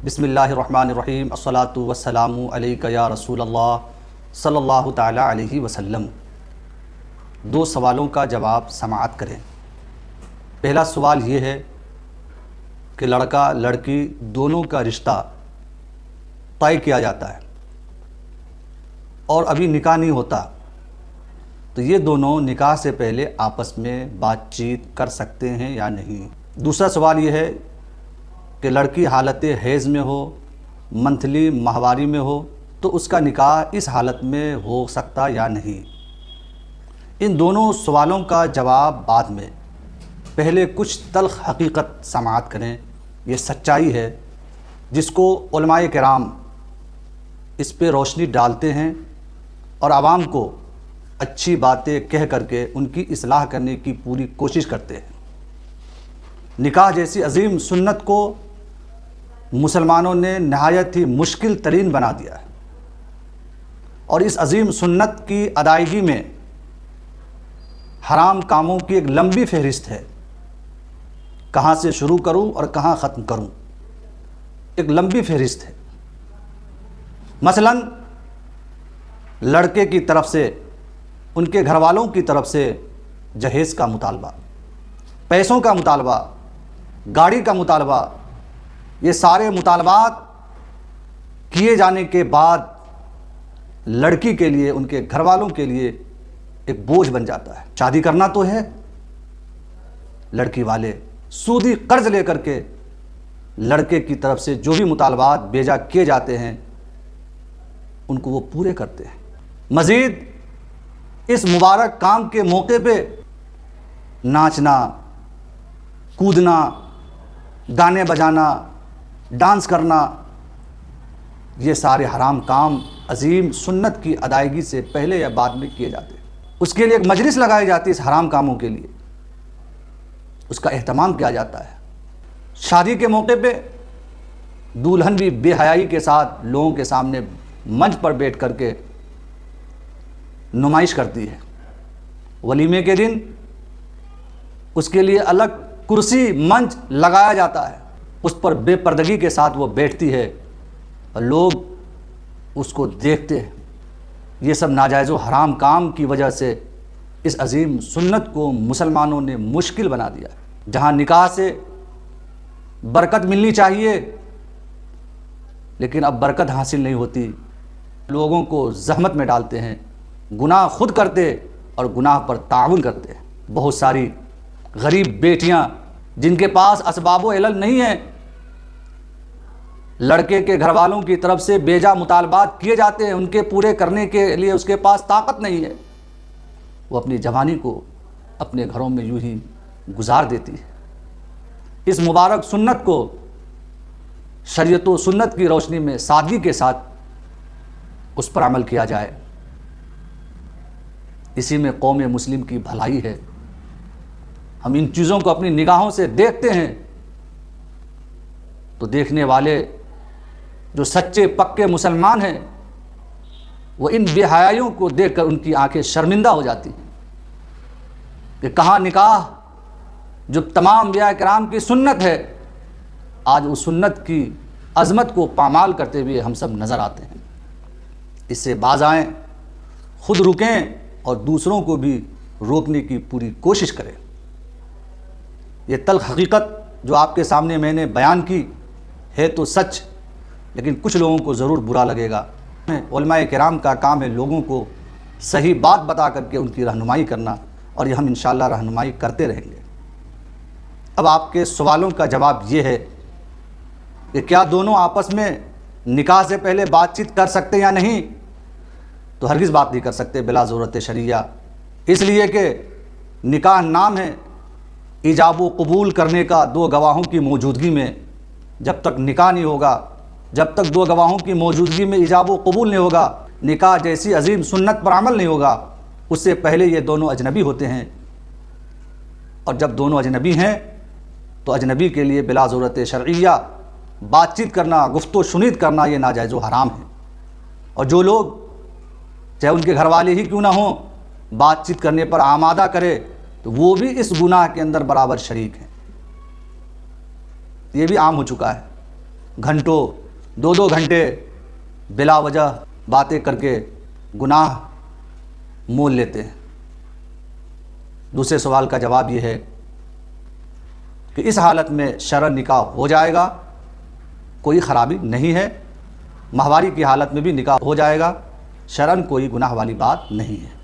بسم اللہ الرحمن الرحیم الصلاۃ والسلام علیک یا رسول اللہ صلی اللہ تعالی علیہ وسلم۔ دو سوالوں کا جواب سماعت کریں۔ پہلا سوال یہ ہے کہ لڑکا لڑکی دونوں کا رشتہ طے کیا جاتا ہے اور ابھی نکاح نہیں ہوتا، تو یہ دونوں نکاح سے پہلے آپس میں بات چیت کر سکتے ہیں یا نہیں؟ دوسرا سوال یہ ہے کہ لڑکی حالت حیض میں ہو، منتھلی ماہواری میں ہو، تو اس کا نکاح اس حالت میں ہو سکتا یا نہیں؟ ان دونوں سوالوں کا جواب بعد میں، پہلے کچھ تلخ حقیقت سماعت کریں۔ یہ سچائی ہے جس کو علماء کرام اس پہ روشنی ڈالتے ہیں اور عوام کو اچھی باتیں کہہ کر کے ان کی اصلاح کرنے کی پوری کوشش کرتے ہیں۔ نکاح جیسی عظیم سنت کو مسلمانوں نے نہایت ہی مشکل ترین بنا دیا ہے، اور اس عظیم سنت کی ادائیگی میں حرام کاموں کی ایک لمبی فہرست ہے۔ کہاں سے شروع کروں اور کہاں ختم کروں، ایک لمبی فہرست ہے۔ مثلا لڑکے کی طرف سے ان کے گھر والوں کی طرف سے جہیز کا مطالبہ، پیسوں کا مطالبہ، گاڑی کا مطالبہ، یہ سارے مطالبات کیے جانے کے بعد لڑکی کے لیے، ان کے گھر والوں کے لیے ایک بوجھ بن جاتا ہے۔ شادی کرنا تو ہے، لڑکی والے سودی قرض لے کر کے لڑکے کی طرف سے جو بھی مطالبات بیجا کیے جاتے ہیں ان کو وہ پورے کرتے ہیں۔ مزید اس مبارک کام کے موقع پہ ناچنا، کودنا، گانے بجانا، ڈانس کرنا، یہ سارے حرام کام عظیم سنت کی ادائیگی سے پہلے یا بعد میں کیے جاتے ہیں۔ اس کے لیے ایک مجلس لگائی جاتی ہے، اس حرام کاموں کے لیے اس کا اہتمام کیا جاتا ہے۔ شادی کے موقع پہ دولہن بھی بے حیائی کے ساتھ لوگوں کے سامنے منچ پر بیٹھ کر کے نمائش کرتی ہے۔ ولیمے کے دن اس کے لیے الگ کرسی منچ لگایا جاتا ہے، اس پر بے پردگی کے ساتھ وہ بیٹھتی ہے اور لوگ اس کو دیکھتے ہیں۔ یہ سب ناجائز و حرام کام کی وجہ سے اس عظیم سنت کو مسلمانوں نے مشکل بنا دیا ہے۔ جہاں نکاح سے برکت ملنی چاہیے لیکن اب برکت حاصل نہیں ہوتی، لوگوں کو زحمت میں ڈالتے ہیں، گناہ خود کرتے اور گناہ پر تعاون کرتے ہیں۔ بہت ساری غریب بیٹیاں جن کے پاس اسباب و علل نہیں ہیں، لڑکے کے گھر والوں کی طرف سے بیجا مطالبات کیے جاتے ہیں، ان کے پورے کرنے کے لیے اس کے پاس طاقت نہیں ہے، وہ اپنی جوانی کو اپنے گھروں میں یوں ہی گزار دیتی ہے۔ اس مبارک سنت کو شریعت و سنت کی روشنی میں سادگی کے ساتھ اس پر عمل کیا جائے، اسی میں قوم مسلم کی بھلائی ہے۔ ہم ان چیزوں کو اپنی نگاہوں سے دیکھتے ہیں تو دیکھنے والے جو سچے پکے مسلمان ہیں وہ ان بے حیائیوں کو دیکھ کر ان کی آنکھیں شرمندہ ہو جاتی ہیں کہ کہاں نکاح جو تمام انبیاء کرام کی سنت ہے، آج اس سنت کی عظمت کو پامال کرتے ہوئے ہم سب نظر آتے ہیں۔ اس سے باز آئیں، خود رکیں اور دوسروں کو بھی روکنے کی پوری کوشش کریں۔ یہ تلخ حقیقت جو آپ کے سامنے میں نے بیان کی ہے تو سچ، لیکن کچھ لوگوں کو ضرور برا لگے گا۔ علماء کرام کا کام ہے لوگوں کو صحیح بات بتا کر کے ان کی رہنمائی کرنا، اور یہ ہم انشاءاللہ رہنمائی کرتے رہیں گے۔ اب آپ کے سوالوں کا جواب یہ ہے کہ کیا دونوں آپس میں نکاح سے پہلے بات چیت کر سکتے یا نہیں؟ تو ہرگز بات نہیں کر سکتے بلا ضرورت شرعیہ، اس لیے کہ نکاح نام ہے ایجاب و قبول کرنے کا دو گواہوں کی موجودگی میں۔ جب تک نکاح نہیں ہوگا، جب تک دو گواہوں کی موجودگی میں ایجاب و قبول نہیں ہوگا، نکاح جیسی عظیم سنت پر عمل نہیں ہوگا۔ اس سے پہلے یہ دونوں اجنبی ہوتے ہیں، اور جب دونوں اجنبی ہیں تو اجنبی کے لیے بلا ضرورت شرعیہ بات چیت کرنا، گفت و شنید کرنا یہ ناجائز و حرام ہے۔ اور جو لوگ چاہے ان کے گھر والے ہی کیوں نہ ہوں بات چیت کرنے پر آمادہ کرے تو وہ بھی اس گناہ کے اندر برابر شریک ہیں۔ یہ بھی عام ہو چکا ہے۔ گھنٹوں 2 گھنٹے بلا وجہ باتیں کر کے گناہ مول لیتے ہیں۔ دوسرے سوال کا جواب یہ ہے کہ اس حالت میں شرعاً نکاح ہو جائے گا، کوئی خرابی نہیں ہے، ماہواری کی حالت میں بھی نکاح ہو جائے گا، شرعاً کوئی گناہ والی بات نہیں ہے۔